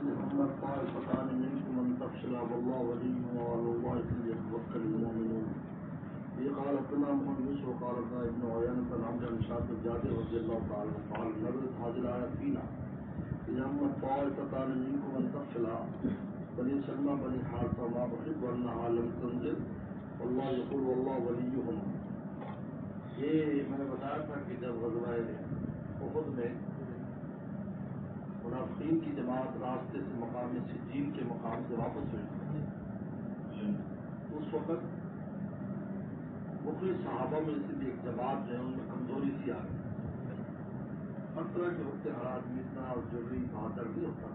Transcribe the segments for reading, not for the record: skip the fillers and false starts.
محمد طائفتان منكم أن تفشلا والله وليهما وعلى الله فليتوكل المؤمنون. قال حدثنا محمد يوسف وقال حدثنا ابن عيينة عن عمرو بن شعب بن جابر رضي الله تعالى عنه قال نزلت هذه الآية فينا إذا هم طائفتان منكم أن تفشلا بني سلمى بني حارثة ما بخل وأنها لم تنزل والله يقول والله وليهم. یہ میں نے بتایا تھا کہ جب غزوہ احد میں منافقین کی جماعت راستے سے مقام سجین کے مقام سے واپس ہوئی اس وقت مختلف صحابہ میں سے ایک جماعت جو ہے ان میں کمزوری سی آ گئی. ہر طرح کے وقت ہر آدمی اتنا ضروری بہادر نہیں ہوتا.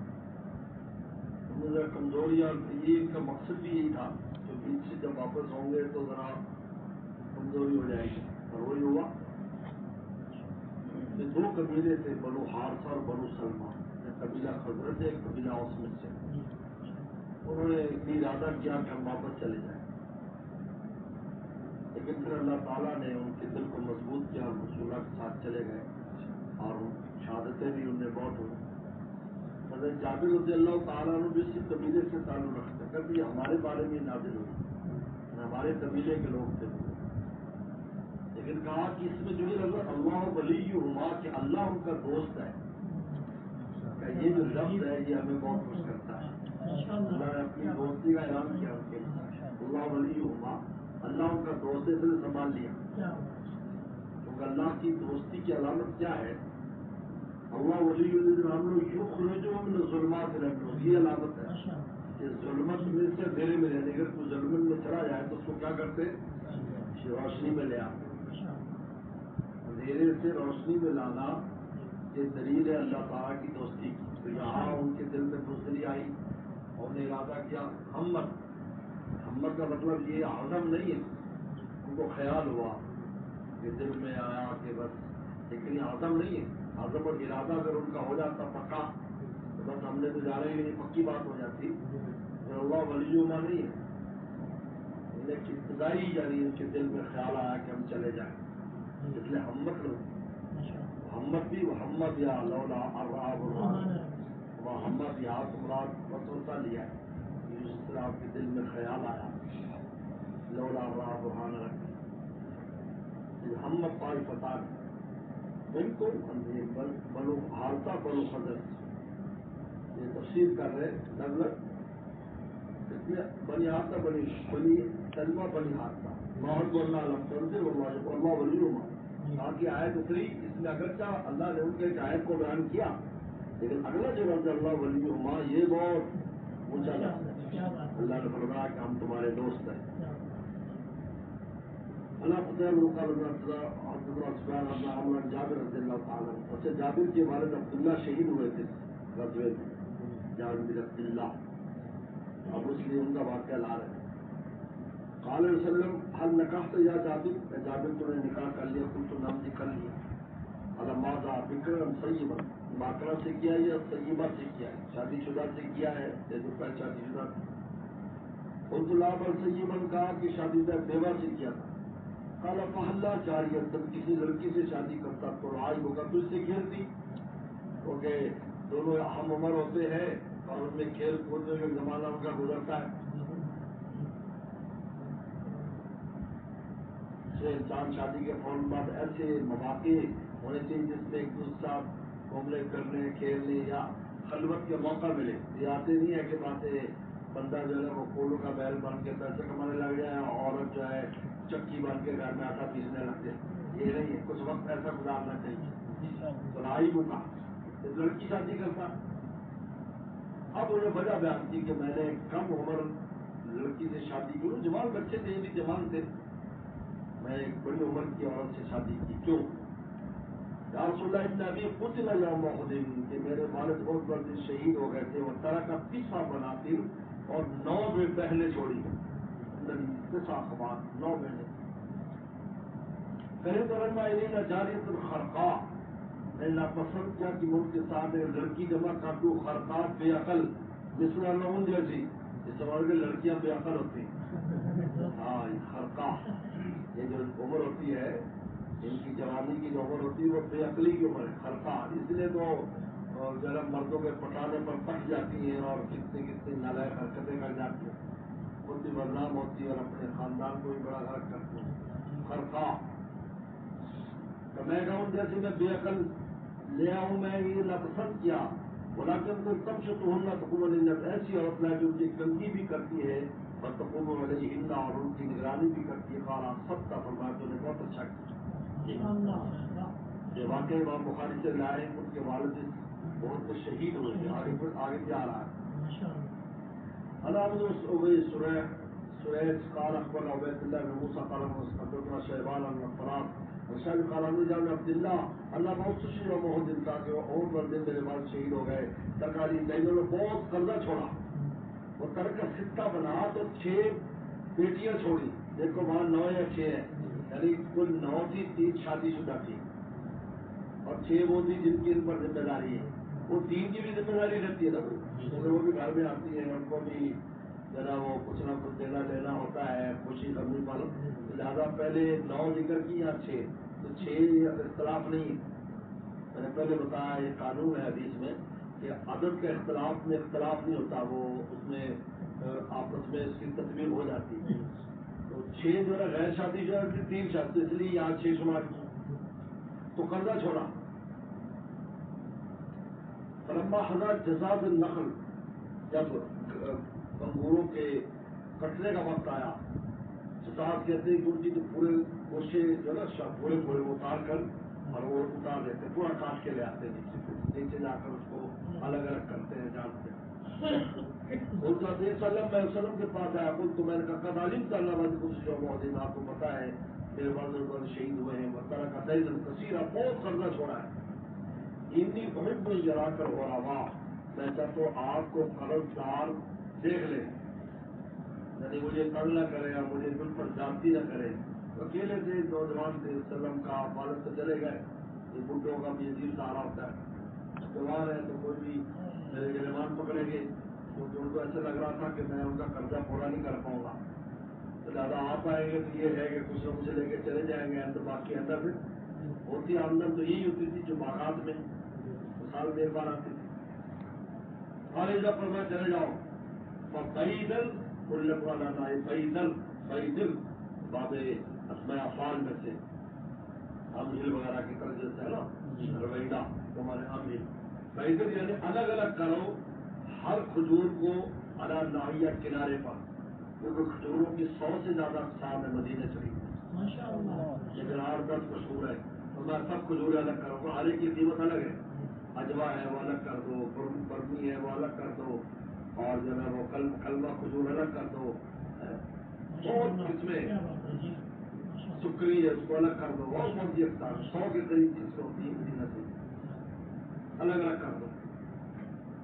ان میں ذرا کمزوری اور یہ ان کا مقصد بھی یہی تھا کہ بیچ سے جب واپس ہوں گے تو ذرا کمزوری ہو جائے گی. اور وہی ہوا. یہ دو قبیلے تھے بنو حارثہ اور بنو سلمہ. قبیلہ خزرج ایک قبیلہ اوس میں سے. انہوں نے ارادہ کیا کہ ہم واپس چلے جائیں لیکن پھر اللہ تعالیٰ نے ان کے دل کو مضبوط کیا اور رسول کے ساتھ چلے گئے اور شہادتیں بھی انہیں بہت ہوئی. حضرت جابر رضی اللہ تعالیٰ نے بھی اسی قبیلے سے تعلق رکھتے ہیں کہ ہمارے بارے میں نازل ہوئی ہمارے قبیلے کے لوگ تھے لیکن کہا کہ اس میں جو ہے اللہ ولیہما کہ اللہ ان کا دوست ہے. یہ جو لفظ ہے یہ ہمیں بہت خوش کرتا ہے. اللہ نے اپنی دوستی کا اعلان کیا ان کے اللہ ولیہما اللہ ان کا دوست ہے. اسے سنبھال لیا کیونکہ اللہ کی دوستی کی علامت کیا ہے؟ اللہ ولی یخرجہم من الظلمات الی النور. یہ علامت ہے کہ ظلمت میں سے اندھیرے میں رہنے اگر کوئی ظلمت میں چلا جائے تو اس کو کیا کرتے روشنی میں لے آتے. اندھیرے سے روشنی میں لانا یہ دلیل ہے اللہ تعالیٰ کی دوستی کی. تو یہاں ان کے دل میں دوسری آئی اور نے ارادہ کیا ہمت کا مطلب یہ عزم نہیں ہے. ان کو خیال ہوا کہ دل میں آیا کہ بس لیکن یہ عزم نہیں ہے. عزم اور ارادہ اگر ان کا ہو جاتا پکا تو بس ہم نے تو جا رہے ہیں پکی بات ہو جاتی. اللہ ولیہما نہیں ہے. انہیں ابتدائی یعنی ان کے دل میں خیال آیا کہ ہم چلے جائیں اس لیے ہمت لوگ محمد بھی محمد یا لولا الرحاب محمد یا مراد وسوسہ لیا ہے. جس طرح آپ کے دل میں خیال آیا لولا الرحاب برہان رکھ محمد پائی فتح بالکل بنو حارثہ بنو خزرج یہ تفسیر کر رہے نظر اس میں بنی حارثہ بنی سلمہ بنی حارثہ محمد بولنا علم تنزل اللہ ولیہما. باقی آیت اتری اس میں اگرچہ اللہ نے ان کے ایک آیت کو بیان کیا لیکن اگلا جو رضی اللہ ولیہما یہ بہت اونچا لفظ ہے. اللہ نے فرمایا کہ ہم تمہارے دوست ہیں. اللہ جابر رضی اللہ تعالیٰ اچھا جابر کے والد عبداللہ شہید ہوئے تھے غزوے میں جابر بن عبداللہ. اب اس لیے ان کا واقعہ لا رہے ہیں. قال وسلم حل نکاح یا جابر جابر تو نے نکاح کر لیا کچھ تو نام کر لیا. علامہ بکرم سیبا باقرہ سے کیا یا سیبہ سے کیا ہے شادی شدہ سے کیا ہے جیسے پہلے شادی شدہ قلت لا بل سیبا کہا کہ شادی شدہ بیوہ سے کیا تھا. قال فحلا جاریہ تب کسی لڑکی سے شادی کرتا تو رائے ہوگا تو اس سے کھیلتی کیونکہ دونوں ہم عمر ہوتے ہیں اور ان میں کھیل کودنے کا زمانہ ان کا گزرتا ہے. انسان شادی کے فوراً بعد ایسے مواقع ہونے چاہیے جس میں ایک دوسرے ساتھ گھومنے پھرنے کھیلنے یا خلوت کے موقع ملے. یہ آتے نہیں ہے کہ باتیں بندہ جو ہے وہ پولو کا بیل بن کے پیسے کمانے لگ جائے اور عورت جو ہے چکی بن کے گھر میں آٹا پیسنے لگ جائے. یہ نہیں ہے. کچھ وقت ایسا گزارنا چاہیے. سنائی ہوگا لڑکی شادی کرتا. اب انہیں وجہ بیان کی کہ میں نے کم عمر لڑکی سے شادی کی. جوان بچے تھے یہ بھی جوان تھے. میں ایک بڑی عمر کی عورت سے شادی کی. کیوں؟ یا رسول اللہ ابن ابی قتل یوم احد کہ میرے والد بہت بڑے شہید ہو گئے تھے اور طرح کا پیسا بناتی اور 9 بہنیں چھوڑی ہیں. 9 بہنیں. کہیں تو رنگا الینا جاریۃ الخرقاء میں ناپسند کیا کہ ملک کے ساتھ لڑکی جمع کر دوں خرقاء بے عقل مثل نون جیسی. اس سوال کے لڑکیاں بے عقل ہوتی ہیں. ہاں خرقاء یہ جو عمر ہوتی ہے ان کی جوانی کی جو عمر ہوتی ہے وہ بے عقلی کی عمر ہے. خرقاء اس لیے تو اور ذرا مردوں کے پٹانے پر پٹ جاتی ہیں اور کتنی کتنی نالائق حرکتیں کر جاتی ہیں، خود بھی بدنام ہوتی ہے اور اپنے خاندان کو بھی بڑا غرق کرتی ہیں. خرخواہ تو میں کہوں جیسے میں بے عقل لے آؤں، میں یہ ناپسند کیا بولا کہ ان کو تب سے تو ہننا تقوم نت ایسی عورت ہے جو ان کی گندگی بھی کرتی ہے اور تقوم علیہ ہننا اور ان کی نگرانی بھی کرتی ہے. قال سب کا فرمایا تو نے بہت اچھا کیا. یہ واقعی امام بخاری سے لائے ان کے والد بہت سے شہید ہوئے تھے، آگے بھی آ رہا ہے. علامت سریج قال اخبرنا عبید اللہ بن موسیٰ قال حدثنا شیبان بن فراس شاید قال جابر عبد اللہ اللہ بہت خوشی اور بہت دن تھا کہ وہ اور بندے میرے بعد شہید ہو گئے. ترکاری لینوں نے بہت قرضہ چھوڑا، وہ ترک کا سکہ بنا تو 6 بیٹیاں چھوڑی. دیکھو وہاں 9 یا 6 ہے، یعنی کل 9 تھی، 3 شادی شدہ تھی اور 6 وہ تھی جن کی ان پر ذمہ داری ہے. وہ 3 کی بھی ذمہ داری رہتی ہے نا، وہ بھی گھر میں آتی ہے، ان کو بھی ذرا وہ کچھ نہ کچھ دینا لینا ہوتا ہے، خوشی غمی پر. لہٰذا پہلے 9 ذکر کی یا 6، تو 6 اختلاف نہیں ہے. میں نے پہلے بتایا یہ قانون ہے حدیث میں کہ عدد کے اختلاف میں اختلاف نہیں ہوتا، وہ اس میں آپس میں اس کی تطبیق ہو جاتی ہے. تو 6 جو ہے غیر شادی جو ہے 3 شادی، اس لیے یہاں 6 شمار کی. تو قرضہ چھوڑا. فلما حضرت جزاد النخل، جب انگوروں کے کٹنے کا وقت آیا، جزاد کہتے ہیں کہ ان کی تو پورے گوشے جو ہے نا پورے وہ اتار کر اور وہ اتار دیتے ہیں، پورا کاٹ کے لے آتے ہیں، نیچے جا کر اس کو الگ الگ کرتے ہیں، جانتے ہیں. وسلم کے پاس آیا کل تو میں نے کہا تعلیم کا اللہ بات کچھ جو محدود آپ کو پتا ہے میرے والد شہید ہوئے ہیں، مطلع کا دین کثیرہ بہت قرضہ چھوڑا ہے. ہندی بہت میں جلا کر ہو رہا، میں چاہتا ہوں آپ کو قرض دار دیکھ لیں، یعنی مجھے تنگ نہ کرے اور مجھے دل پر جانتی نہ کرے. اکیلے تھے، نوجوان تھے، سلم کا والد سے چلے گئے. یہ بڈھوں کا بھی عجیب سہارا ہوتا ہے، جوان ہے تو کوئی بھی میرے گرمان پکڑیں گے، کیونکہ ان کو ایسا لگ رہا تھا کہ میں ان کا قرضہ پورا نہیں کر پاؤں گا. تو زیادہ آپ آئیں گے تو یہ ہے کہ کچھ نہ کچھ لے کے چلے جائیں گے. تو باقی اندر سے ہوتی آمدن تو یہی ہوتی تھی جو باغات میں سال دیر بار آتی تھی. خالدہ پرما چلے جاؤ فیدل ملک والا نہ فیدل فیدل باب اسماء افعال میں سے امہل وغیرہ کی طرح جیسے ہے نا رویدہ تمہارے امہل فیدل یعنی الگ الگ کرو ہر کھجور کو علی ناحیہ کنارے پر، کیونکہ کھجوروں کی 100 سے زیادہ اقسام ہے مدینہ شریف میں، لیکن 8-10 مشہور ہے. تو میں سب کھجوریں الگ کروں گا، ہر ایک کی قیمت الگ ہے. اجوا ہے وہ الگ کر دو، برمی ہے وہ الگ کر دو، اور جو ہے وہ کلمہ کھجور الگ کر دو، بہت قسمیں. سکری ہے اس کو الگ کر دو، بہت کون سی اقسام 100 کے قریب چیز ہوتی ہے مدینہ سے الگ الگ کر دو.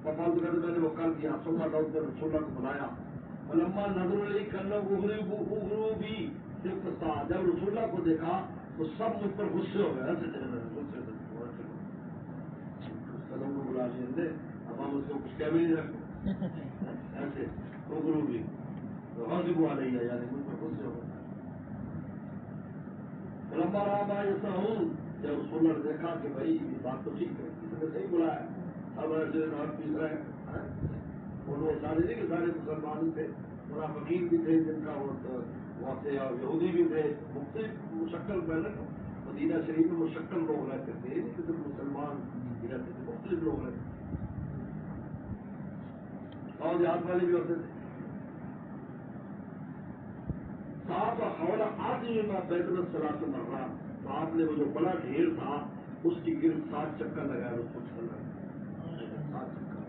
فالتو کر میں نے وہ کر دیا. سنگا داؤد نے رسول اللہ کو بلایا، فلما نظر علی کرنا اغرو بھی صرف جب رسول اللہ کو دیکھا تو سب مجھ پر غصے ہو گئے. ایسے غصے سے سلم کو بلا لیے، اب ہم اس کو کچھ کہہ بھی نہیں رکھتے ایسے اغرو بھی غضب علیہ یعنی مجھ پر غصے ہو گئے. فلما رہا با ایسا ہوں، جب رسول اللہ نے دیکھا کہ بھائی یہ بات تو ٹھیک ہے، کسی نے صحیح بلایا، اب ایسے نام پیس رہے ہیں. وہ سارے نہیں کہ سارے مسلمان تھے، منافقین بھی تھے جن کا وہاں سے اور یہودی بھی تھے، مختلف مشکل پہلے مدینہ شریف میں مشکل لوگ رہتے تھے، صرف مسلمان بھی رہتے تھے، مختلف لوگ رہتے تھے اور دیہات والے بھی ہوتے تھے. صاحب حوالہ آدمی میں بیت الصلاۃ مرہ، تو آپ نے وہ جو بڑا ڈھیر تھا اس کی گرد 7 چکر لگایا اس کو چل رہا 7 چکر.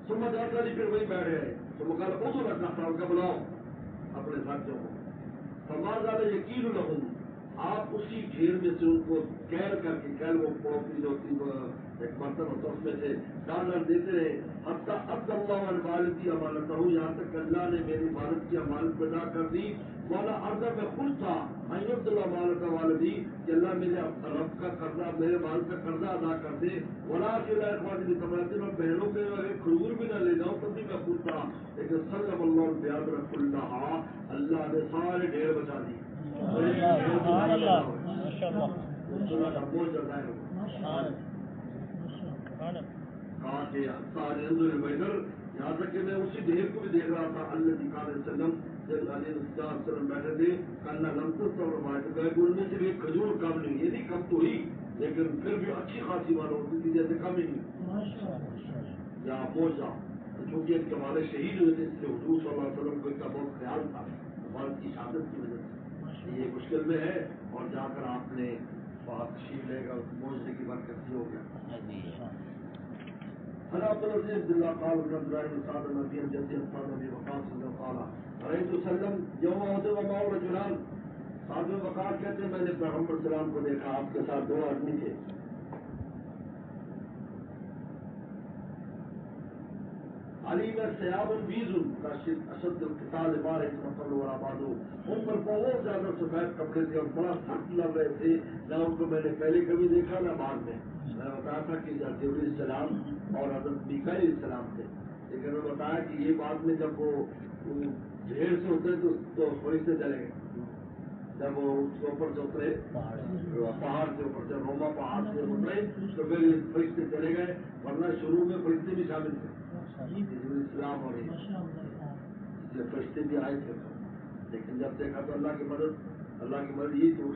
سمجھ جاتا نہیں پھر وہی بیٹھ گئے. تو وہ کہا وہ رکھنا تھا ان کا بلاؤ اپنے ساتھیوں کو. سماج والے یقین رہوں آپ اسی ڈھیر میں سے ان کو کیل کر کے کیل وہ پڑوسی جو ایک برتن ہوتا اس میں سے ڈال دیتے رہے. حتیٰ اب اللہ والد کی امانت ہوں، یہاں تک اللہ نے میری عبادت کی امانت ادا کر دی. والا اردا میں خوش تھا عبد اللہ مالک والدی کہ اللہ میرے رب کا قرضہ میرے مال کا قرضہ ادا کر دے. ولا کے اخبار سماجی میں بہنوں کے ایک کھجور بھی نہ لے جاؤں تب بھی میں خوش تھا. لیکن سلم اللہ بیاد رف اللہ، اللہ نے سارے ڈھیر بچا دی. بہت زیادہ ہے. کہ سارے بیٹر یہاں تک کہ میں اسی ڈھیر کو بھی دیکھ رہا تھا اللہ علیہ وسلم جب علیہ السلام بیٹھے تھے کل لمسط اور ان میں سے بھی ایک کھجور کم نہیں، یہ نہیں کم تو ہی لیکن پھر بھی اچھی خاصی معلوم ہوتی تھی جیسے کم ہی نہیں یا موجہ، چونکہ ان کے والے شہید ہوئے تھے اس لیے حضور صلی اللہ علیہ وسلم کو ان کا بہت خیال تھا والد کی شہادت کی وجہ سے یہ مشکل میں ہے، اور جا کر آپ نے بات تشریف لے گا موجے کی برکت ہو گیا. أنا عبد العزيز بن الله قال ابن عبد الله بن سعد النبي الجدي أصحاب أبي وقاص قال رأيت وسلم يوم أحد ومعه رجلان. سعد بن وقاص کہتے ہیں میں نے پیغمبر السلام کو دیکھا، آپ کے ساتھ دو آدمی تھے. علی میں سیاب الویز اشد القتال بارہ قبل ولا بعد، ان پر بہت زیادہ سفید کپڑے تھے اور بڑا سخت لگ رہے تھے، نہ ان کو میں نے پہلے کبھی دیکھا نہ بعد میں. میں نے بتایا تھا کہ جبرائیل السلام اور حضرت میکائیل السلام تھے، لیکن میں بتایا کہ یہ بعد میں جب وہ ڈھیر سے اترے تو فرشتے چلے گئے. جب وہ اوپر سے اترے پہاڑ سے اوپر سے روما پہاڑ سے اترے تو پھر یہ فرشتے چلے گئے، ورنہ شروع میں فرشتے بھی شامل تھے اسلام اور اس لیے فرشتے بھی آئے تھے، لیکن جب دیکھا تو اللہ کی مدد یہی تو.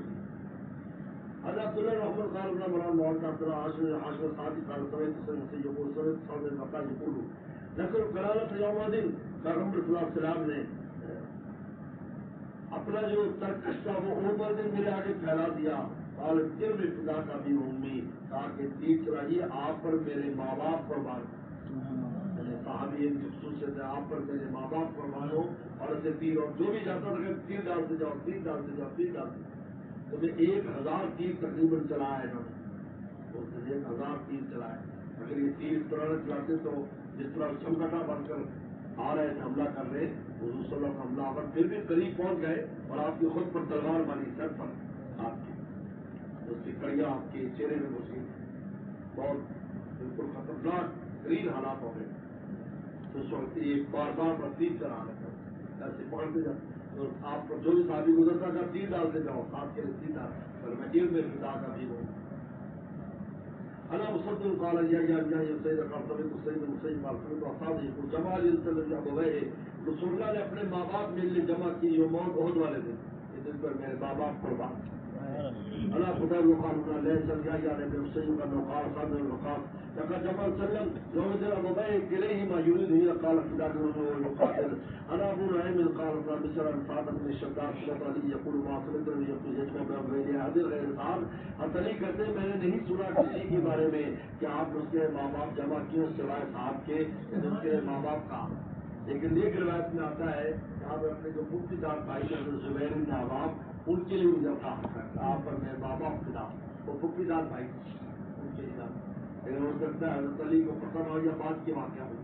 حضرت عبداللہ رحمۃ قال ابن عمران مولانا عبداللہ عاشر سعدی قال سمعت سے یقول سمعت صاحب البقاء یقول نقل قلالت یوم الدین. پیغمبر صلی اللہ علیہ وسلم نے اپنا جو ترکش تھا وہ عمر دن میرے آگے پھیلا دیا. قال جرم ابتدا کا بھی امی کہا کہ تیر چلائیے آپ پر میرے ماں باپ قربان. صحابی ان کی خصوصیت ہے آپ پر میرے ماں باپ قربان ہو، اور اسے تیر اور جو بھی جاتا تھا تیر ڈالتے جاؤ تیر ڈالتے جاؤ تیر ڈالتے جاؤ. تو میں 1000 تیر تقریباً چلایا انہوں نے، اس نے 1000 تیر چلائے. اگر یہ تیر اس طرح سے چلاتے تو جس طرح چمکٹا بن کر آ رہے تھے حملہ کر رہے حضور صلی اللہ علیہ وسلم حملہ آور پھر بھی قریب پہنچ گئے اور آپ کی خود پر تلوار ماری سر پر آپ کی، اس کی کڑیاں آپ کے چہرے میں گھسی، بہت بالکل خطرناک ترین حالات ہو گئے. تو اس وقت ایک بار بار تیر چلا رہے تھے ایسے پڑھتے جاتے تو آپ کو جو بھی صحابی گزرتا کا تیر ڈالتے جاؤ آپ کے لیے تیر ڈال پر میں جیل میں خدا کا بھی ہوں. انا مصدر قال يا سيد قرطبي سيد المسيب قال سمعت اصحابه يقول جمع يلتزم ابويه. رسول اللہ نے اپنے ماں باپ میرے لیے جمع کی یوم احد والے دن، اس دن پر میرے ماں باپ قربان. انا خدا قال لا يسال يا ابن المسيب قال قال صاحب الوقاص لقد جمع سلم يوم ذر ابويه اليهما يريد هي قال فداك ويقاتل. انا ابو نعيم قال بشر سعد بن الشداد سمعت علي يقول ما سمعت يقول يجمع بين هذه غير صاحب. حتى کہتے میں نے نہیں سنا کسی کے بارے میں کہ آپ اس کے ماں باپ جمع کیوں سوائے صاحب کے اس کے ماں باپ کا. لیکن ایک روایت میں آتا ہے کہ آپ اپنے جو مفتی دار بھائی زبیر بن عوام ان کے لیے بھی جب کہا آپ پر میرے ماں باپ خدا وہ مفتی دار بھائی ان کے لیے، لیکن ہو سکتا ہے حضرت علی کو پتہ ہو یا بعد کے واقعہ ہو.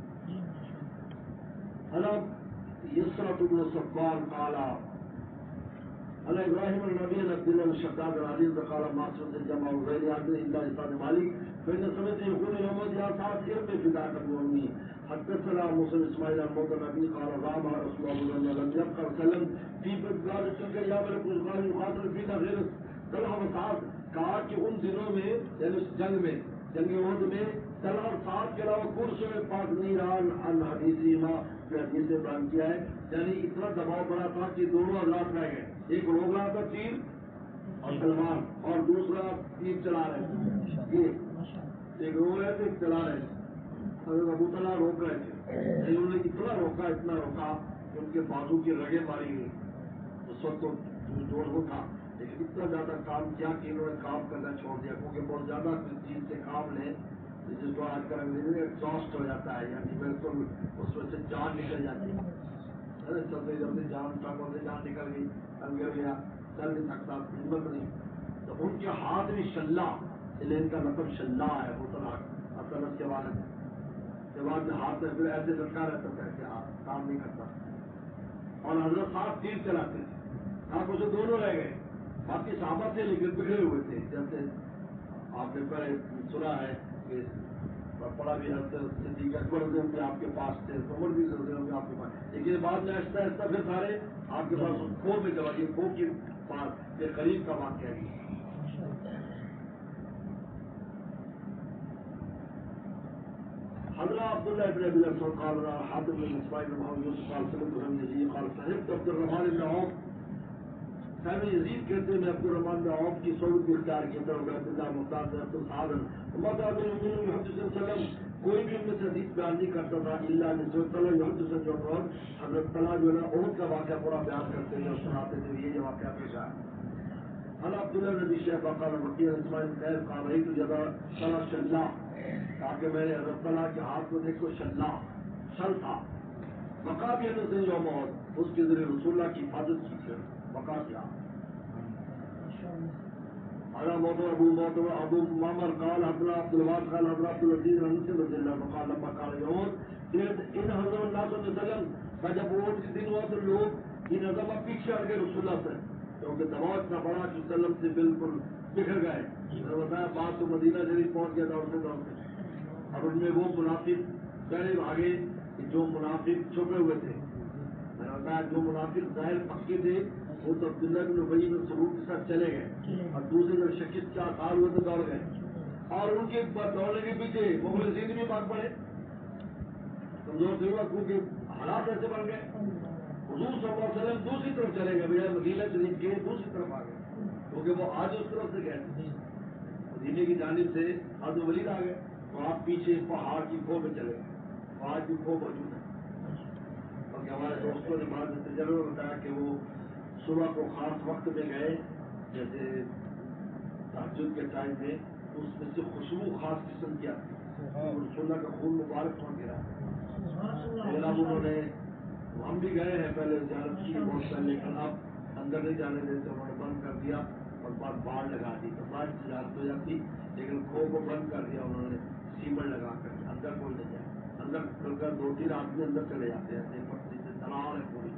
یسرت بن صفوان قال انا ابراہیم النبی نبی الشداد العزیز قال معصوم الجمع غیر عادل الا استاد مالک فإن سمعت يقول يوم يا سعد ارمي فداك بأمي. حدثنا موسى اسماعيل عن موضع النبي قال رام رسول الله لم يبقى وسلم في بلاد تلك ايام القرآن يقاتل فينا غير طلحہ و سعد. کہا کہ ان دنوں میں یعنی اس جنگ میں جنگ احد میں طلحہ اور سعد کے علاوہ کوئی میں پاک نہیں رہا. ان حدیثی ماں نے حدیث سے بیان کیا ہے یعنی اتنا دباؤ پڑا تھا کہ دونوں حضرات رہ گئے، ایک روک رہا تھا تیر اور تلوار اور دوسرا تیر چلا رہے تھے. یہ ایک روک رہے تھے ایک چلا رہے تھے. حضرت ابو طلحہ روک رہے تھے، انہوں نے اتنا روکا کہ ان کے بازو کی رگیں ماری گئی. اس وقت تو جوڑ وہ تھا لیکن اتنا زیادہ کام کیا کہ انہوں نے کام کرنا چھوڑ دیا کیونکہ بہت زیادہ چیز سے کام لیں جس کو آج کل انگریزی میں ایگزاسٹ ہو جاتا ہے یعنی بالکل اس میں سے جان نکل جاتی ہے. چلتے جلدی جان ٹانگوں سے جان نکل گئی، گر گیا، چل نہیں سکتا، ہمت نہیں. تو ان کے ہاتھ میں شلہ ان کا مطلب شلہ ہے وہ طرح اصل کے والد کے بعد میں ہاتھ میں پھر ایسے لٹکا رہتا تھا کہ ہاتھ کام نہیں کرتا. اور حضرت صاحب تیر چلاتے تھے، آپ اسے دونوں رہ گئے، باقی صحابہ تھے لیکن بکھرے ہوئے تھے. جیسے آپ نے پہلے سنا ہے کہ پڑا بھی صدیق اکبر بھی آپ کے پاس تھے، عمر بھی آپ کے پاس، لیکن بعد میں آہستہ آہستہ پھر سارے آپ کے پاس کھو میں چلا گیا. کھو کے پاس یہ قریب کا واقعہ ہے. حضرت عبداللہ ابن ابی الاسود قال حاتم بن اسماعیل بن محمد یوسف قال سمعت بن یزید قال صحبت عبد الرحمن بن عوف صاحب یزید کہتے ہیں میں عبد الرحمن بن عوف کی صحبت اختیار کی طرف عبد اللہ مختار بن عبد الصادن مطلب محمد صلی اللہ علیہ وسلم کوئی بھی ان میں سے حدیث بیان نہیں کرتا تھا اللہ نے محمد جو حضرت طلحہ جو ہے نا احد کا واقعہ پورا بیان کرتے تھے اور سناتے تھے یہ واقعہ پیش آیا. حضرت عبداللہ نبی شیخ قال وکیل اسماعیل خیر قال رہی تو جگہ طلحہ شلّا تاکہ میں نے حضرت طلحہ کے ہاتھ کو دیکھو شلّا شل تھا بقا بھی ہے یوم احد اس کے ذریعے رسول اللہ کی حفاظت کی پھر بقا کیا ابو معمر قال حضرت عبد الوهاب قال حضرت عبد العزيز رضي الله عنه قال لما قال يوم ان حضرت الناس صلی اللہ علیہ وسلم کا جب وہ دن ہوا تو لوگ ان نظم پیچھے ہٹ گئے رسول اللہ سے کیونکہ دباؤ اتنا بڑا کہ وسلم سے بالکل بکھر گئے. بتایا بات تو مدینہ شریف پہنچ گیا دوڑتے دوڑتے. اب ان میں وہ منافق پہلے بھاگے جو منافق چھپے ہوئے تھے. میں نے بتایا جو منافق ظاہر پکے تھے وہ تو عبداللہ بن ابی بن سلول کے ساتھ چلے گئے اور دوسرے جب شکست کے آثار ہوئے تو دوڑ گئے اور ان کے دوڑنے کے پیچھے مخلصین بھی بھاگ پڑے کمزور سے ہوا کیونکہ حالات ایسے بن گئے. حضور صلی اللہ علیہ وسلم دوسری طرف چلے گئے بجائے مدینہ شریف کے دوسری طرف آ گئے کیونکہ وہ آج اس طرف سے گئے مدینے کی جانب سے حضرت ولید آ گئے تو آپ پیچھے پہاڑ کی کھو میں چلے گئے. پہاڑ کی کھو موجود ہے اور ہمارے دوستوں نے بعد تجربہ بتایا کہ وہ صبح کو خاص وقت میں گئے جیسے تہجد کے ٹائم میں اس میں سے خوشبو خاص قسم کی آتی ہے رسول اللہ کا خون مبارک پہنچ گیا. جناب انہوں نے ہم بھی گئے ہیں پہلے زیارت کی بہت پہلے لیکن اب اندر نہیں جانے دیتے انہوں نے بند کر دیا اور بعد باہر لگا دی تو بعد زیارت ہو جاتی لیکن کھو کو بند کر دیا انہوں نے سیمنٹ لگا کر اندر کوئی نہیں جائے. اندر چل کر 2-3 آدمی اندر چلے جاتے ہیں پٹری سے تلاڑ ہے پوری.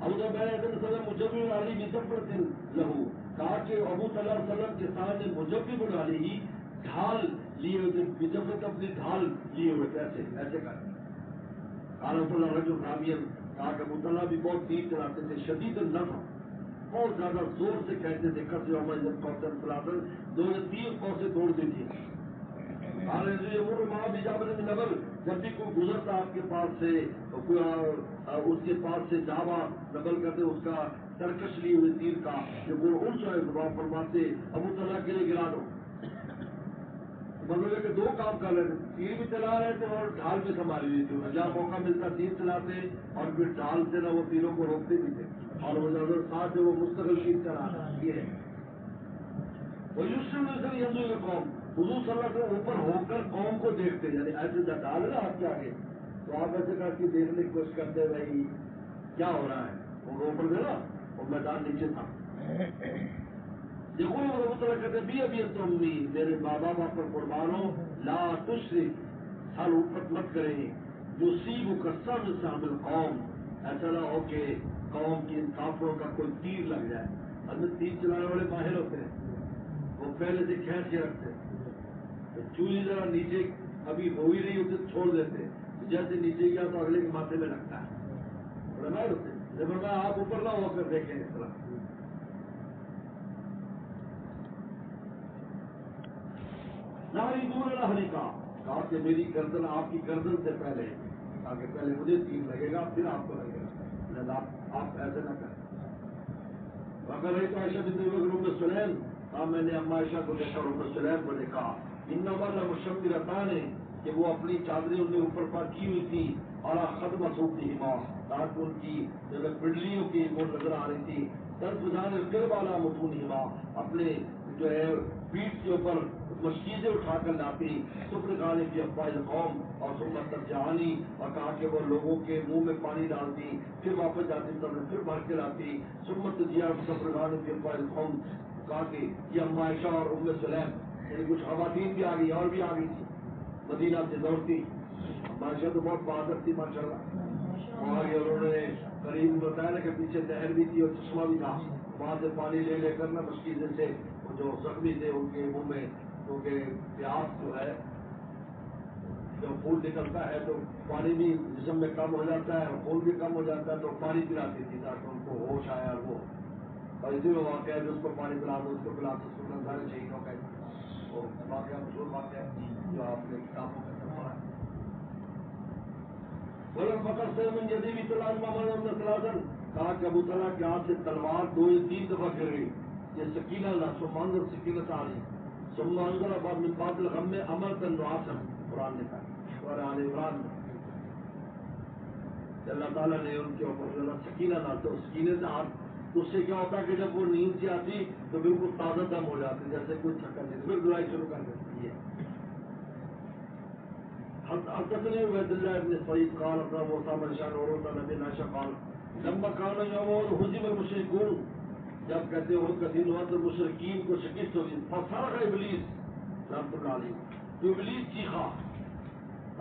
ابو طلحہ مجبر علی بسفرۃ لہو کہا کہ ابو طلحہ علیہ وسلم کے سامنے مجبر علی ہی ڈھال لیے ہوئے بسفرت اپنی ڈھال لیے ہوئے تھے ایسے کر قال رسول رجل رامین کہا کہ ابو طلحہ بھی بہت تیر چلاتے تھے شدید النفر بہت زیادہ زور سے کہتے تھے کس عمر جب قوسن فلاطن 2-3 قوسیں توڑ دی تھی. نبل جب بھی کوئی گزرتا آپ کے پاس سے اس کے پاس سے جاوا نبل کرتے اس کا ترکش لی ہوئی تیر کا جو ان سے فرماتے ابو طلحہ کے لیے گرا دو. مطلب کہ 2 کام کر رہے تھے تیر بھی چلا رہے تھے اور ڈھال بھی سنبھالی ہوئی تھی جہاں موقع ملتا تیر چلاتے اور پھر ڈھال سے نہ وہ تیروں کو روکتے بھی تھے اور وہ نظر ساتھ جو وہ مستقل تیر چلا یہ ہے. وہ یوسف قوم حضور صلی اللہ علیہ وسلم اوپر ہو کر قوم کو دیکھتے یعنی ایسے ڈال ہے نا آپ کے آگے تو آپ ایسے کر کے دیکھنے کی کوشش کرتے بھائی کیا ہو رہا ہے وہ اوپر سے نا اور میدان نیچے تھا. دیکھو وہ طرح کہتے بھی ابھی تم بھی میرے بابا باپ پر قربان ہو لا تشرک سال اوپر مت کریں جو سیب کسم شامل قوم ایسا نہ ہو کہ قوم کی ان کافروں کا کوئی تیر لگ جائے. حضرت تیر چلانے والے ماہر ہوتے ہیں وہ پہلے سے کھینچ کے رکھتے ہیں چولی ذرا نیچے ابھی ہو ہی نہیں ہوتے چھوڑ دیتے جیسے نیچے گیا تو اگلے کے ماتھے میں لگتا ہے بڑے ماہر ہوتے ہیں. جب میں آپ اوپر نہ ہو کر دیکھیں اس طرح نہ کہا کہ میری گردن آپ کی گردن سے پہلے تاکہ پہلے مجھے تیر لگے گا پھر آپ کو لگے گا آپ ایسے نہ کریں. اگر رہی تو عائشہ بنت ام سلیم کہا میں نے اما عائشہ کو دیکھا اور ام سلیم کو دیکھا انما لمشمرتان کہ وہ اپنی چادریں ان نے اوپر پر کی ہوئی تھی اور ختم صوبتہما تاکہ ان کی پنڈلیوں کی وہ نظر آ رہی تھی. تنفذان القرب علی متونہما اپنے جو ہے پیٹھ کے اوپر مشکیزیں اٹھا کر لاتی سفرغان کی افواہ قوم اور سنت ترجعانی اور کہا کہ وہ لوگوں کے منہ میں پانی ڈالتی پھر واپس جاتی پھر بھر کے لاتی سنت جیا سفرغان کی افواہ قوم کہا کہ یہ اما عائشہ اور ام سلیم یعنی کچھ خواتین بھی آ گئی اور بھی آ گئی تھی مدینہ سے دوڑتی. اما عائشہ تو بہت بہادر تھی ماشاء اللہ وہاں گئے انہوں نے قریب بتایا نا کہ پیچھے نہر بھی تھی اور چشمہ بھی تھا وہاں سے پانی لے لے کر نا مشکیزیں سے جو زخمی تھے ان کے منہ میں کیونکہ پیاس جو ہے جب خون نکلتا ہے تو پانی بھی جسم میں کم ہو جاتا ہے اور خون بھی کم ہو جاتا ہے تو پانی پلاتی تھی تاکہ ان کو ہوش آیا اور وہ اور اسی میں واقعہ ہے جو اس کو پانی پلا دو اس کو پلا دو اس کو شہیدوں کا واقعہ مشہور واقعہ جو آپ نے کتابوں میں پڑھا ہے. ولم فقط سے من جدید اطلاع محمد عمر سلاسن کہا کہ ابو طلحہ کے ہاتھ سے تلوار 2-3 دفعہ گر گئی. یہ سکینہ لا سمانظر سکینہ تعالی سمانظر بعد من بعد الغم میں عمل تن نعاسن قرآن نے کہا اور آل عمران میں اللہ تعالیٰ نے ان کے اوپر سکینہ لاتا. سکینے سے ہاتھ اس سے کیا ہوتا ہے کہ جب وہ نیند سے آتی تو بالکل تازہ دم ہو جاتی جیسے کوئی تھکا نہیں, پھر دعائی شروع کر دیتی ہے. حدثني عبيد الله بن سعيد قال ابن موسى بن شان اور نبی عائشہ قال لما كان يوم هزم المشركون جب کہتے ہو کہ دن وقت مشرکین کو شکست ہوئی فصرخ ابلیس رحمۃ اللہ علیہ تو ابلیس چیخا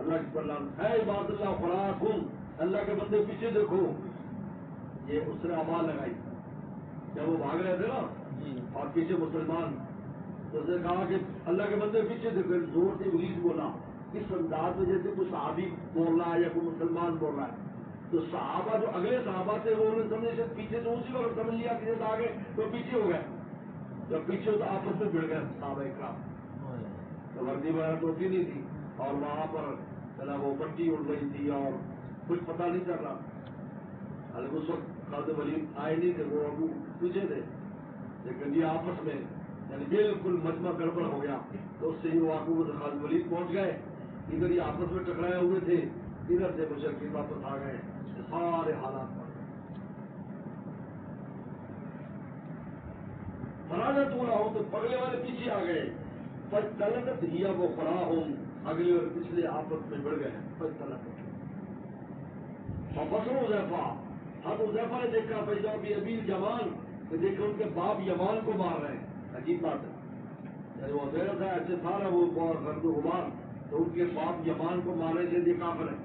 اللہ کی پرلان اے عباد اللہ فراکم اللہ کے بندے پیچھے دیکھو. یہ اس نے آواز لگائی جب وہ بھاگ رہے تھے نا اور پیچھے مسلمان تو اس نے کہا کہ اللہ کے بندے پیچھے دیکھو. زور سے ابلیس بولا اس انداز میں جیسے کوئی صحابی بول رہا ہے یا کوئی مسلمان بول رہا ہے. تو صحابہ جو اگلے صحابہ تھے وہ انہیں سمجھے پیچھے تو اسی وقت سمجھ لیا کہ آگے تو پیچھے ہو گئے. جب پیچھے تو آپس میں بڑھ گئے صحابہ اکرام. تو وردی وغیرہ تو ہوتی نہیں تھی اور وہاں پر چلا وہ پٹی اڑ رہی تھی اور کچھ پتہ نہیں چل رہا. حالانکہ اس وقت خالد ولید آئے نہیں تھے, وہ ابو پیچھے تھے, لیکن یہ آپس میں یعنی بالکل مجمع گڑبڑ ہو گیا. تو اس سے یہ واقع خالد ولید پہنچ گئے. ادھر یہ آپس میں ٹکرائے ہوئے تھے, ادھر سے مشرکین واپس آ گئے. سارے حالات پر فرانا توڑا ہو تو پگلے والے پیچھے آ گئے. پچ تلقت ہیا وہ فراہ ہوں اگلے اور پچھلے آپس میں بڑھ گئے. پچ تلقت فصل حذیفہ حد حذیفہ نے دیکھا پیدا بھی ابیر جوان کہ دیکھا ان کے باپ یمان کو مار رہے ہیں. عجیب بات ہے, یعنی وہ حضرت ہے ایسے سارا وہ غرد و غبار تو ان کے باپ یمان کو مارے سے یہ کافر ہے.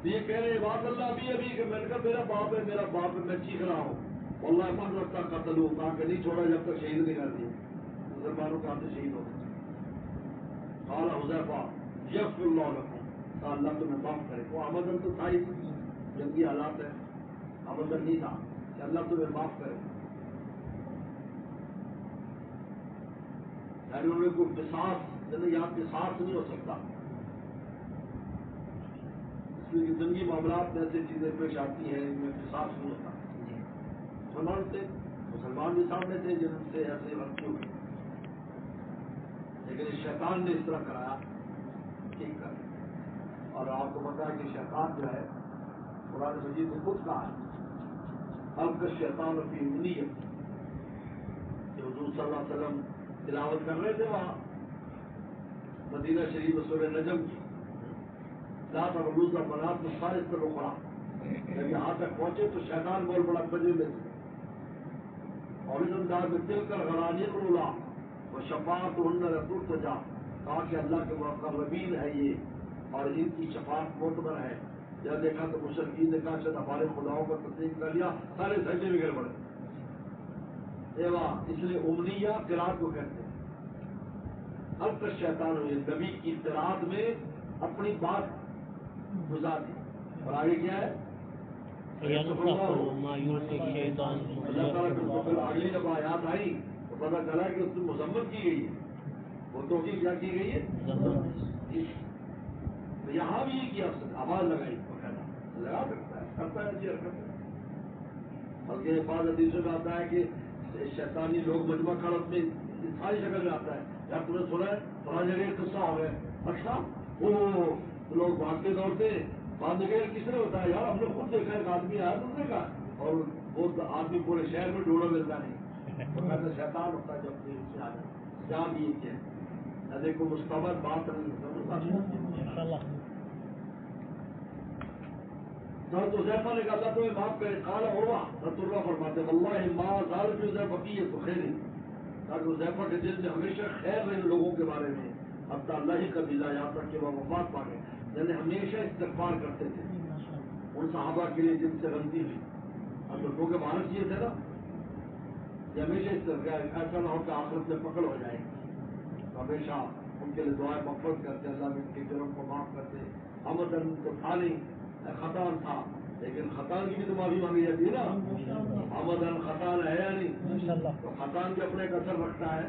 یہ کہہ رہے بات اللہ ابھی کہ میں نے کہا میرا باپ ہے میں چیخ رہا ہوں. اللہ من رکھتا قتل ہوں کہا کہ نہیں چھوڑا جب تک شہید نہیں کر دیا. مسلمانوں کے ہاتھ سے شہید ہو گئے. قال حذیفہ یغفر اللہ لکم کہا اللہ تمہیں معاف کرے. وہ آمدن تو تھا ہی جنگی حالات ہے, آمدن نہیں تھا کہ اللہ تمہیں معاف کرے. یعنی انہوں نے کوئی قصاص یعنی یہاں قصاص نہیں ہو سکتا. اس لیے زندگی معاملات میں ایسی چیزیں پیش آتی ہیں ان میں قصاص نہیں ہوتا. مسلمان بھی سامنے تھے جن سے ایسے غلطی ہوئی, لیکن اس شیطان نے اس طرح کرایا ٹھیک کر. اور آپ کو پتا ہے کہ شیطان جو ہے قرآن مجید نے خود کہا ہے اب کا شیطان اپنی نیت کہ حضور صلی اللہ علیہ وسلم تلاوت کر رہے تھے وہاں مدینہ شریف سورہ نجم کی لا تغلوظ بنات مصارف پر رخرا. جب یہاں تک پہنچے تو شیطان بول پڑا بجے میں اور اس انداز میں دل کر غرانی رولا وہ شفاعت رسول سجا کہا کہ اللہ کے مقربین ہے یہ اور ان کی شفاعت معتبر ہے. جب دیکھا تو مشرکین نے کہا شاید ہمارے خداؤں کو تسلیم کر لیا, سارے سجدے میں گر پڑے. اس لیے امنیہ قرات کو کہتے ہیں. اب تک شیطان ہوئے نبی کی قرات میں اپنی بات گزار دی. اور آگے کیا ہے اللہ تعالیٰ اگلی جب آیات آئی تو پتا چلا کہ اس میں مذمت کی گئی ہے. وہ تو کیا کی گئی ہے یہاں بھی کیا آواز لگائی لگا سکتا ہے کرتا ہے ایسی حرکت. بلکہ بعض حدیثوں میں آتا ہے کہ شیطانی لوگ مجمع خلط میں ساری شکل میں آتا ہے. یار تمہیں سنا ہے فلاں جگہ قصہ ہو گیا, اچھا وہ لوگ بھاگتے دوڑتے بعد میں کس نے ہوتا ہے یار ہم نے خود دیکھا ایک آدمی آیا دوسرے کا اور وہ آدمی پورے شہر میں ڈھونڈا ملتا نہیں تو کہتے شیطان ہوتا ہے جب سے آ جائے جہاں بھی یہ کیا دیکھو مستقبل بات نہیں. تو حذیفہ نے کہا اللہ تمہیں معاف کرے. قال عروہ رضی اللہ فرماتے واللہ ما زال فی حذیفہ فی تو خیر تاکہ حذیفہ کے دل میں ہمیشہ خیر رہے لوگوں کے بارے میں اب تو اللہ ہی کا ویزا یہاں تک کہ وہ وفات پا گئے. یعنی ہمیشہ استغفار کرتے تھے ان صحابہ کے لیے جن سے غلطی ہوئی. اب لوگوں کے وارث یہ تھے نا یہ ہمیشہ استغفار, ایسا نہ ہو کہ آخرت میں پکڑ ہو جائے. تو ہمیشہ ان کے لیے دعائیں مغفرت کرتے, اللہ ان کے جرم کو معاف کرتے. آمدن تو تھا نہیں خطان تھا لیکن خطان کی بھی تو معافی مانگی جاتی ہے نا. آمدن خطان ہے یا نہیں, تو خطان بھی اپنے ایک اثر رکھتا ہے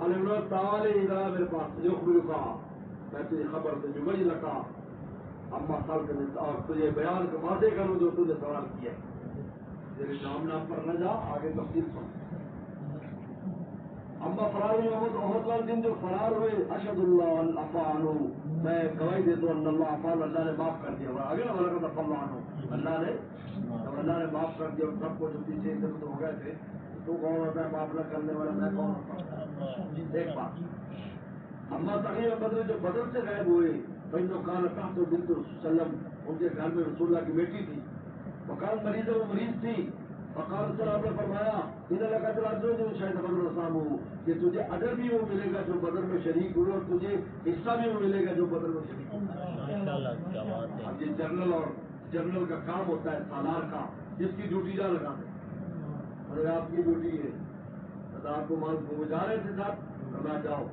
تعالی ادھر میرے پاس یخبرکا، میں تجھے خبر دے جبئی لگا اما سال کے اور تجھے بیان کے واضح کروں جو تجھے سوال کیا تیرے نام پر نہ جا، آگے تفصیل سن. اما فرار عہد والے دن جو فرار ہوئے، اشد اللہ الافانو، میں گواہی دیتا ہوں اللہ افان، اللہ نے معاف کر دیا. آگے نا بلا کر فلانو، اللہ نے معاف کر دیا. سب کو جو پیچھے سے ہو گئے تھے، تو کون ہوتا ہے معاف نہ کرنے والا؟ میں کون ہوتا ہوں؟ ایک بات. اما تقریبا بدر جو بدر سے غائب ہوئے، بہنوں کان تحت بنت وسلم، ان کے گھر میں رسول اللہ کی بیٹی تھی. وکان مریض، وہ مریض تھی. فقال صلی اللہ نے فرمایا ان لگا چلا جو شاید بدر اسلام ہو کہ تجھے اجر بھی وہ ملے گا جو بدر میں شریک ہوئے، اور تجھے حصہ بھی وہ ملے گا جو بدر میں شریک ہوئے. اب یہ جنرل کا کام ہوتا ہے، سالار کا، جس کی ڈیوٹی جا لگا دے. اگر آپ کی ڈیوٹی ہے تو آپ کو مان وہ جا رہے تھے صاحب، کرنا جاؤ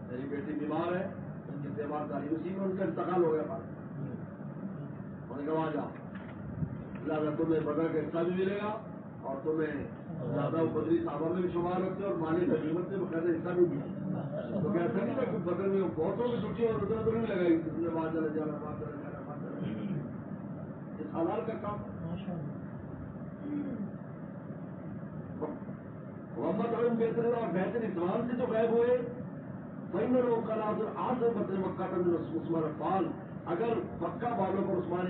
میری بیٹی بیمار ہے، ان کی تیمار داری، اسی میں ان کا انتقال ہو گیا. بات انہوں نے کہا وہاں جاؤ، لہٰذا تمہیں بدر کا حصہ بھی ملے گا، اور تمہیں زیادہ بدری صحابہ میں بھی شمار رکھتے اور مالی غنیمت میں بقاعدہ حصہ بھی ملا. تو کیا ایسا نہیں تھا کہ بدر میں بہتوں کی چھٹی اور ادھر ادھر بھی لگائی تھی، تم نے وہاں چلے جانا، وہاں چلے جانا، وہاں چلے جانا. یہ سالار کا کام. محمد علم بہترین اور بہتر اسلام سے جو غائب ہوئے، بین لوگ کا ناظر آج بدر مکہ کا عثمان عفان، اگر مکہ والوں پر عثمان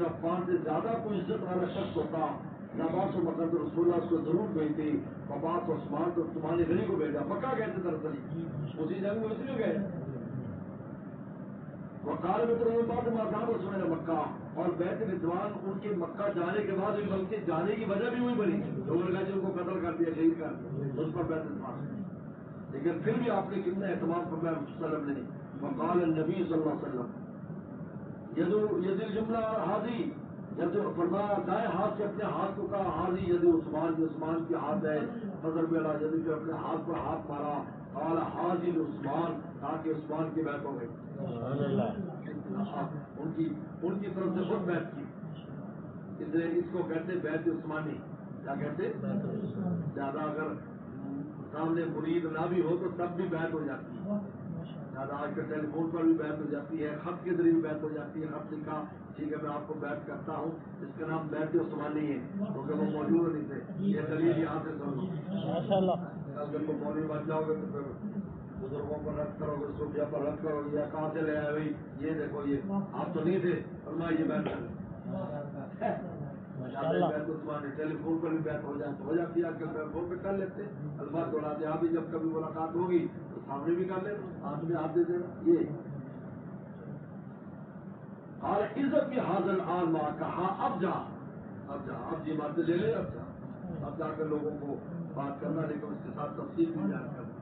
عفان سے زیادہ کوئی عزت والا شخص ہوتا، نباس و مقدر رسول اللہ اس کو ضرور بھیجتے. عباس و عثمان تو تمہاری غنی کو بھیجا، مکہ گئے تھے دراصل اسی جنگ میں اسی میں گئے. وقال میں تو بات مذہب عثمان مکہ، اور بیت رضوان ان کے مکہ جانے کے بعد، بلکہ جانے کی وجہ بھی وہی بنی، لوگوں نے کہا جن کو قتل کر دیا، شہید کر دیا، اس پر بیت رضوان. لیکن پھر بھی آپ نے کتنا اہتمام فرمایا وسلم نے. وقال النبی صلی اللہ علیہ وسلم ید الجملہ حاضی، جب فرمایا دائیں ہاتھ سے اپنے ہاتھ کو کہا حاضی ید عثمان، جو عثمان کی ہاتھ ہے، فضل بیڑا ید کے اپنے ہاتھ پر ہاتھ مارا، قال حاضی عثمان، تاکہ عثمان کی بیعت ہو گئی. ان کی طرف سے خود بیعت کی، اس لیے اس کو کہتے بیعت عثمانی. کیا کہتے؟ زیادہ اگر سامنے مرید نہ بھی ہو تو تب بھی بیعت ہو جاتی ہے. زیادہ آج کل ٹیلی فون پر بھی بیعت ہو جاتی ہے، خط کے ذریعے بھی بیعت ہو جاتی ہے. خط لکھا، ٹھیک ہے میں آپ کو بیعت کرتا ہوں، اس کا نام بیعت عثمانی ہے، کیونکہ وہ موجود نہیں تھے. یہ دلیل یہاں سے سمجھو. اگر کو مولوی بن جاؤ گے تو پھر بزرگوں پر رد کرو گے، صوفیہ پر رد کرو گے، یا کہاں سے لے آئے بھائی یہ دیکھو یہ آپ تو نہیں تھے، فرمایا یہ بیعت کر. ٹیلی فون پر بھی بیعت ہو جاتی ہے. آج کل ٹیلی فون پہ کر لیتے، الفاظ دوڑاتے. آپ بھی جب کبھی ملاقات ہوگی تو سامنے بھی کر لیں، ہاتھ میں ہاتھ دے دینا. یہ اور عزت کی حاضر آن ماں کہا اب جا جی باتیں لے لے، اب جا کر لوگوں کو بات کرنا، لیکن اس کے ساتھ تفصیل بھی جان کرنا.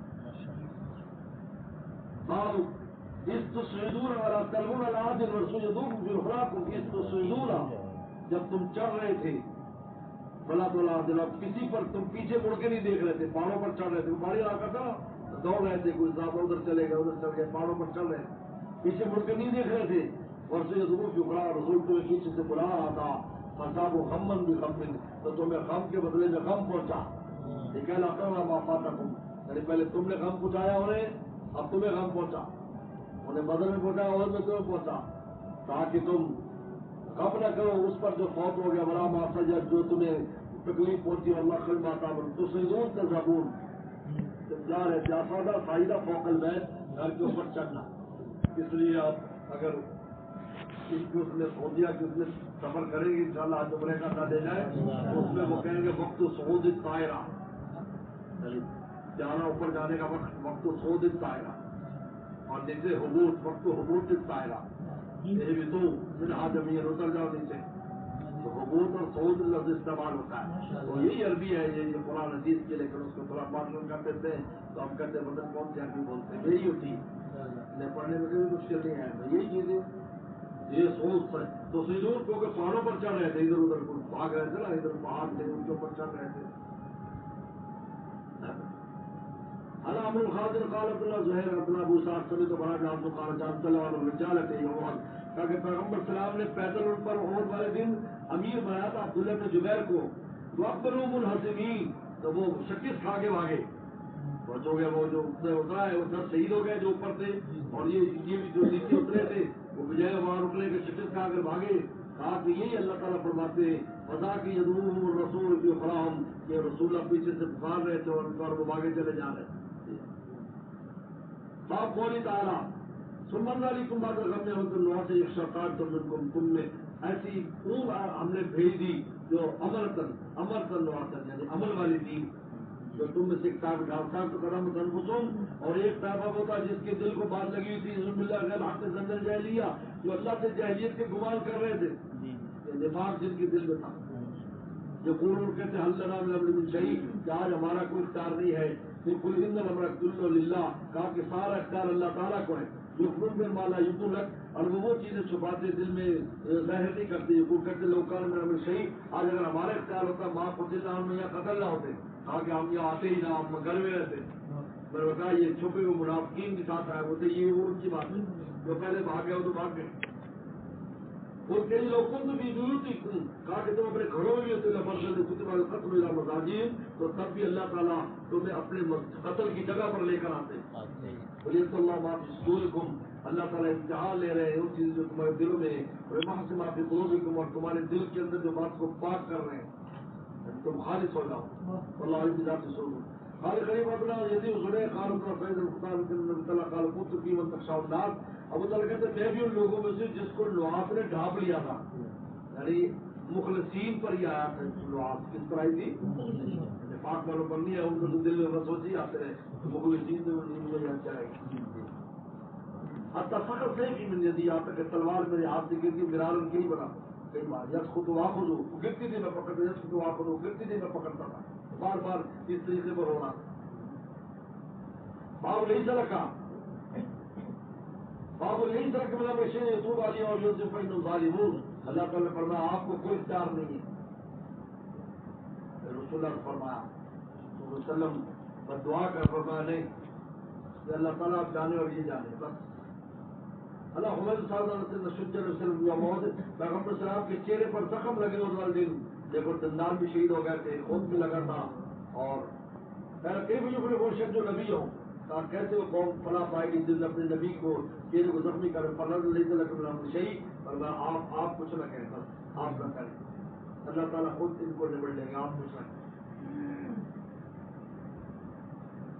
اس تو سیدور والا تلون العادل ورسوجدون بالخلاق، اس تو سیدور، جب تم چڑھ رہے تھے بلا تو العادل، اب کسی پر تم پیچھے مڑ کے نہیں دیکھ رہے تھے، پہاڑوں پر چڑھ رہے تھے. پہاڑی علاقہ تھا، دوڑ رہے تھے، کوئی زیادہ ادھر چلے گئے ادھر چل گئے، پہاڑوں پر چڑھ رہے تھے، پیچھے مڑ کے نہیں دیکھ رہے تھے. ورسوجدون کی خلا، رسول تمہیں پیچھے سے بلا رہا تھا. فصاب و غمن بھی غمن، تو تمہیں غم کے بدلے میں غم پہنچا. یہ کہنا کرنا مافاتا تم، یعنی پہلے تم نے غم پہنچایا انہیں، اب تمہیں غم پہنچا. انہیں بدر میں پہنچایا اور میں تمہیں پہنچا، تاکہ تم غم نہ کرو اس پر جو فوت ہو گیا، بڑا معصیت جو تمہیں تکلیف پہنچی. اللہ خل ماتا بول تو سیدون تذہبون، جب جا رہے تھے آسادہ فائدہ فوق البیت، گھر کے اوپر چڑھنا. اس لیے آپ اگر اس کو اس نے سو دیا کہ اس میں سفر کریں گے انشاءاللہ آج عمرے کا تھا دے جائے، اس میں وہ کہیں گے وقت صعود الطائرہ، جانا اوپر جانے کا وقت صعود الطائرہ، اور نیچے حبوط، وقت حبوط الطائرہ. یہ بھی تو من آدمی اتر جاؤ نیچے، تو حبوط اور صعود لفظ استعمال ہوتا ہے. تو یہی عربی ہے، یہ قرآن حدیث کی، لیکن اس کو تھوڑا معلوم کر دیتے ہیں تو ہم کہتے ہیں بدل کون سی عربی بولتے ہیں. یہی ہوتی ہے، پڑھنے میں کوئی مشکل نہیں ہے. یہی چیزیں یہ سوچ ہے. تو سیدور کو کہ پہاڑوں پر چڑھ رہے تھے، ادھر ادھر بھاگ رہے تھے نا، ادھر پہاڑ تھے ان کے اوپر چڑھ رہے تھے. علام الخاطر قالت اللہ زہیر عبداللہ ابو سعد سبھی تو بڑا جان تو قال جان صلی اللہ علیہ رجالت یوم، تاکہ پیغمبر سلام نے پیدل ان پر عہد والے دن امیر بنایا تھا عبداللہ بن جبیر کو. وقت منحسمین، تو وہ شکست کھا کے بھاگے. بچوں گے وہ جو اترا ہے وہ 10 شہید ہو گئے جو اوپر تھے، اور یہ بھی جو نیچے اترے تھے وہ بجائے وہاں رکنے کے شکست کھا کر بھاگے. کہا کہ یہی اللہ تعالیٰ فرماتے ہیں فضا کی یدعوہم الرسول فی اخراہم، کہ رسول اللہ پیچھے سے پکار رہے تھے اور ان پر وہ بھاگے چلے جا رہے تھے. صاحب قولی تعالیٰ سمن علیکم بعد الغم میں ہوتے نواز یخشقات تم میں ایسی اون ہم نے بھیج دی جو امرتن نواسن یعنی عمل والی تھی، جو تم میں سے ایک تاب ڈھالتا تو کرم تنفسم، اور ایک تابہ ہوتا جس کے دل کو بات لگی ہوئی تھی ظلم اللہ غیر حق زندل جاہلیہ، جو اللہ سے جاہلیت کے گمان کر رہے تھے، نفاق جن کے دل میں تھا. جو قرون کہتے حل لنا من امر من شیء، کہ آج ہمارا کوئی اختیار نہیں ہے. پھر کل ان الامر کلہ للہ، کہا کہ سارا اختیار اللہ تعالیٰ کو ہے. یخرج من ما لا یبدو لک، اور وہ چیزیں چھپاتے دل میں ظاہر نہیں کرتے. وہ کہتے لو کان من امر شیء، آج اگر ہمارا اختیار ہوتا ما قتل ہم یا قتل نہ ہوتے، کہا کہ ہم یہاں آتے ہی نہ، ہم گھر میں رہتے. میں نے بتایا یہ چھپے ہوئے منافقین کے ساتھ آئے ہوتے، یہ وہ ان کی بات ہے جو پہلے بھاگ گئے وہ تو بھاگ گئے. اور کئی لوگوں کو بھی بیوتکم، کہا کہ تم اپنے گھروں میں بھی ہوتے لفرزل کتب القتل الى مضاجعہم، تو تب بھی اللہ تعالیٰ تمہیں اپنے قتل کی جگہ پر لے کر آتے. ولیۃ اللہ ما فی صدورکم، اللہ تعالیٰ امتحان لے رہے ہیں ان چیزیں جو تمہارے دلوں میں ہیں، ویمحص ما فی قلوبکم، اور تمہارے دل کے اندر جو بات کو پاک کر رہے ہیں تم خالص ہو جاؤ. واللہ علیم بذات الصدور. قال قریب ابنا یزید زلیخ قال ابن فیض الختان بن طلع قال قلت فی من تخشى الناس. ابو طلحہ کہتے میں بھی ان لوگوں میں سے جس کو لعاب نے ڈھانپ لیا تھا، یعنی مخلصین پر ہی آیا تھا. لعاب کس طرح تھی؟ پاک والوں پر نہیں ہے، ان کو تو دل میں بس وسیع آتے رہے مخلصین سے وہ یاد چلائے گی. حتی فخر سے بھی من یدی، یہاں تک کہ تلوار میرے ہاتھ سے گرتی مرار ان کے ہی بنا. کئی بار یس خود واخذ گرتی تھی میں پکڑتا، یس خود واخذ گرتی تھی میں پکڑتا تھا، بار بار اس طریقے پر ہونا. باب نہیں سرکا، باب نہیں سرک ملا بشین یتوب علی اور یوسف فإنهم ظالمون. اللہ تعالیٰ نے فرمایا آپ کو کوئی اختیار نہیں ہے. رسول اللہ نے فرمایا وسلم بس دعا کر، فرمایا نہیں کہ اللہ تعالیٰ آپ جانے اور یہ جانے بس. اللہ حمد صاحب وسلم موت پیغمبر صاحب کے چہرے پر زخم لگے اس والے دن، دیکھو دندان بھی شہید ہو گئے تھے، خود بھی لگا تھا. اور کئی بھی وہ شخص جو نبی ہو، کہا کیسے وہ قوم فلاح پائے گی جس نے اپنے نبی کو چہرے کو زخمی کرے. فلاح نہیں لگا شہید، اور میں آپ کچھ نہ کہیں، بس آپ نہ کریں، اللہ تعالیٰ خود ان کو نبڑ لیں گے، آپ کچھ نہ کریں.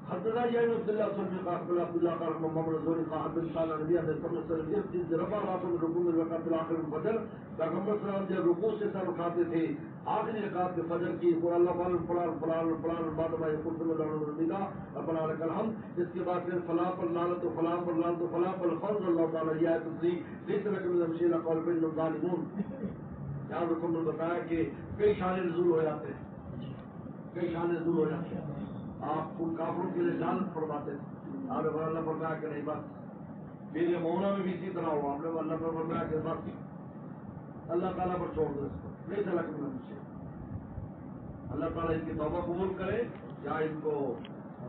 حضرت جابر عبد الله صلى الله عبد الله قال محمد رسول الله عبد الله نبی علیہ السلام جس رفع راسه من رکوع میں وقت الاخر الفجر، پیغمبر صلی اللہ علیہ وسلم جب رکوع سے سر اٹھاتے تھے آخری رکعت کے فجر کی، قل اللہ فلان فلان فلان فلان بعد ما يقول ثم دعونا ربنا ربنا لك الحمد، اس کے بعد پھر فلاں پر لعنت و فلاں پر لعنت و فلاں پر فضل اللہ تعالیٰ یہ آیت اتری ليس لك من الامر شيء قال فإنهم ظالمون. یہاں رکوع میں بتایا کہ کئی شان نزول ہو جاتے ہیں، کئی شان نزول ہو جاتے ہیں. آپ ان کافروں کے لیے لعنت فرماتے تھے، آپ نے اللہ فرمایا کہ نہیں بس. میرے مونا میں بھی اسی طرح ہوا، ہم نے اللہ پر فرمایا کہ بس اللہ تعالیٰ پر چھوڑ دو اس کو، نہیں چلا کہ مجھے اللہ تعالیٰ ان کی توبہ قبول کرے یا ان کو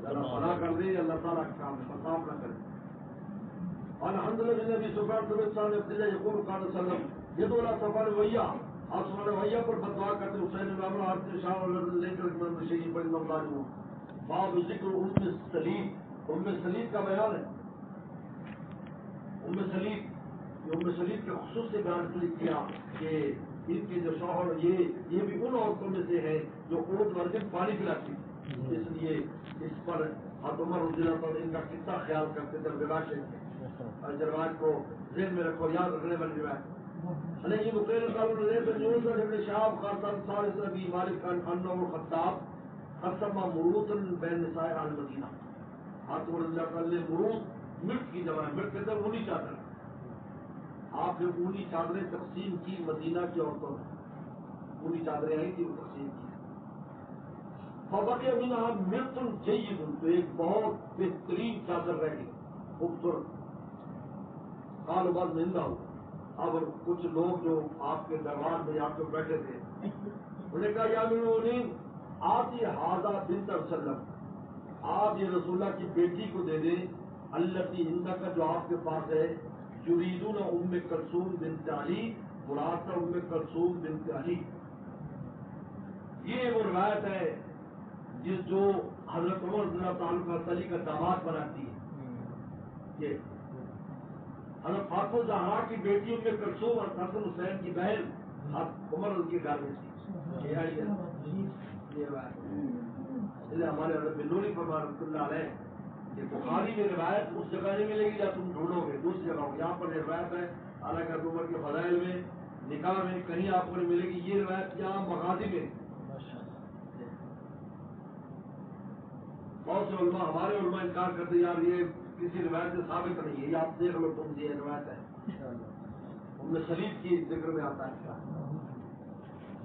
فلاح کر دے، اللہ تعالیٰ کا کام ہے، بس آپ نہ کریں. الحمد للہ نبی سفیان بن سعد عبداللہ یقول قال وسلم یہ دولا سفر ویا آسمان ویا پر بدعا کرتے حسین بن عمرو عارف شاہ لے کر من شہید پر نمبر ہوں. باب ذکر ام سلیم کا بیان ہے. ام سلیم کے خصوص سے بیان کیا کہ ان کے جو شوہر یہ بھی ان عورتوں میں سے ہے جو اونٹ ورجن پانی پلاتی، اس لیے اس پر عمر رضی اللہ عنہ ان کا کتنا خیال کرتے تھے. روایت اور روایت کو ذہن میں رکھو، یاد رکھنے والی روایت. علیہ مقیر قالوا ليس يوسف ابن شهاب قال ثالث ابي مالك انه الخطاب قسم مروت بین نساء اہل مدینہ. ہاتھ اللہ تعالی نے مروت مرٹ کی جمع ہے، مرٹ کہتے ہیں اونی چادر، آپ نے اونی چادریں تقسیم کی مدینہ کی عورتوں میں، اونی چادریں آئی تھی وہ تقسیم کی. فبقي منها مرت جيد، تو ایک بہت بہترین چادر رہ گئی خوبصورت. قال بعض زندہ ہو، اب کچھ لوگ جو آپ کے دربار میں آپ کو بیٹھے تھے انہوں نے کہا یا المؤمنین آتی حاضہ بنت وسلم، آپ یہ رسول اللہ کی بیٹی کو دے دیں، التی ہندا کا جو آپ کے پاس ہے. یریدون ام کلثوم بنت علی، مراد ام کلثوم بنت علی. یہ وہ روایت ہے جو حضرت عمر رضی اللہ تعالیٰ کا علی کا داماد بناتی ہے. یہ حضرت فاطمہ زہرا کی بیٹی ام کلثوم اور حسن حسین کی بہن عمر کے گھر میں تھی. اس لیے ہمارے حضرت بنوری فرمان رحمۃ اللہ علیہ کہ بخاری میں روایت اس جگہ نہیں ملے گی جہاں تم ڈھونڈو گے, دوسری جگہ ہو. یہاں پر روایت ہے حالانکہ عمر کے فضائل میں نکاح میں کہیں آپ کو نہیں ملے گی. یہ روایت یہاں مغازی میں. بہت سے علماء ہمارے علماء انکار کرتے یار یہ کسی روایت سے ثابت نہیں ہے, یہ آپ دیکھ لو تم, یہ روایت ہے ام سلیم کی ذکر میں آتا ہے.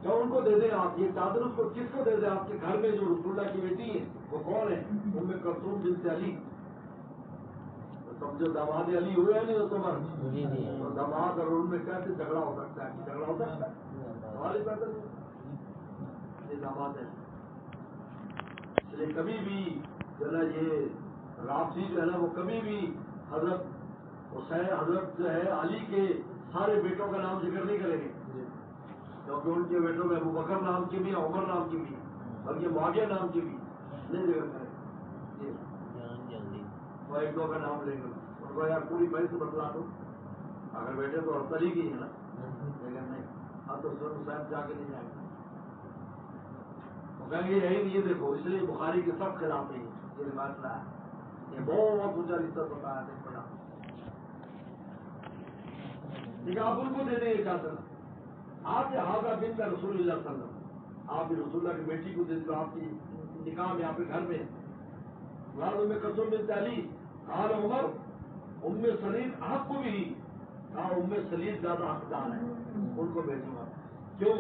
تو ان کو دے دیں آپ, یہ چادر اس کو کس کو دے دیں؟ آپ کے گھر میں جو رسول اللہ کی بیٹی ہے وہ کون ہے؟ ام کلثوم بنت علی. سمجھو داماد علی ہوئے ہیں نہیں تو داماد اور ان میں کیسے جھگڑا ہو سکتا ہے؟ جھگڑا ہو سکتا ہے ہماری بات یہ داماد ہے. اس لیے کبھی بھی جو ہے یہ رابطی جو ہے نا وہ کبھی بھی حضرت حسین حضرت جو ہے علی کے سارے بیٹوں کا نام ذکر نہیں کریں گے, کیونکہ ان کے بیٹوں میں ابو بکر نام کی بھی, عمر نام کی بھی, اور یہ معاویہ نام کی بھی نہیں ذکر کریں. وہ ایک دو کا نام لیں گے, ان کو یار پوری بھائی سے بتلا دو, اگر بیٹے تو علی کی ہے نا, لیکن نہیں اب تو سر حسین جا کے نہیں جائیں گے. وہ کہیں گے یہی نہیں, یہ دیکھو اس لیے بخاری کے سب خلاف نہیں یہ روایت رہا ہے. یہ بہت اونچا رشتہ بتایا تھا بڑا. لیکن آپ ان کو دے دیں یہ چادر. آپ یہ حاضہ بنت رسول اللہ صلی اللہ علیہ وسلم, آپ رسول اللہ کی بیٹی کو دے دو, آپ کی نکاح میں آپ کے گھر میں مراد ام کلثوم بنت علی. قال عمر ام سلیم حق بھی, کہا ام سلیم زیادہ حقدار ہے, ان کو بھیجوں گا. کیوں؟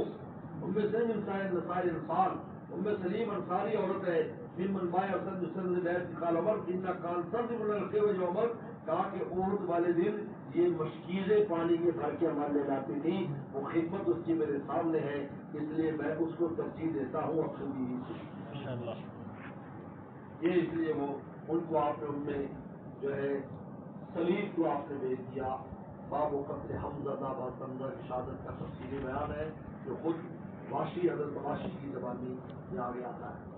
ام سلیم انصاری انصار, ام سلیم انصاری عورت ہے. من بائے اسد حسن قال عمر ان کان سرد رکھے ہوئے جو عمر, کہا کہ احد والے دن یہ مشکیزیں پانی کے بھر کے ہمارے لے لاتی تھی, وہ خدمت اس کی میرے سامنے ہے, اس لیے میں اس کو ترجیح دیتا ہوں اپنی بیوی سے. یہ اس لیے وہ ان کو آپ نے ان میں جو ہے سلیم کو آپ نے بھیج دیا. باب و قتل حمزہ باب حمزہ کی شہادت کا تفصیلی بیان ہے جو خود واشی حضرت واشی کی زبانی میں آگے آتا ہے.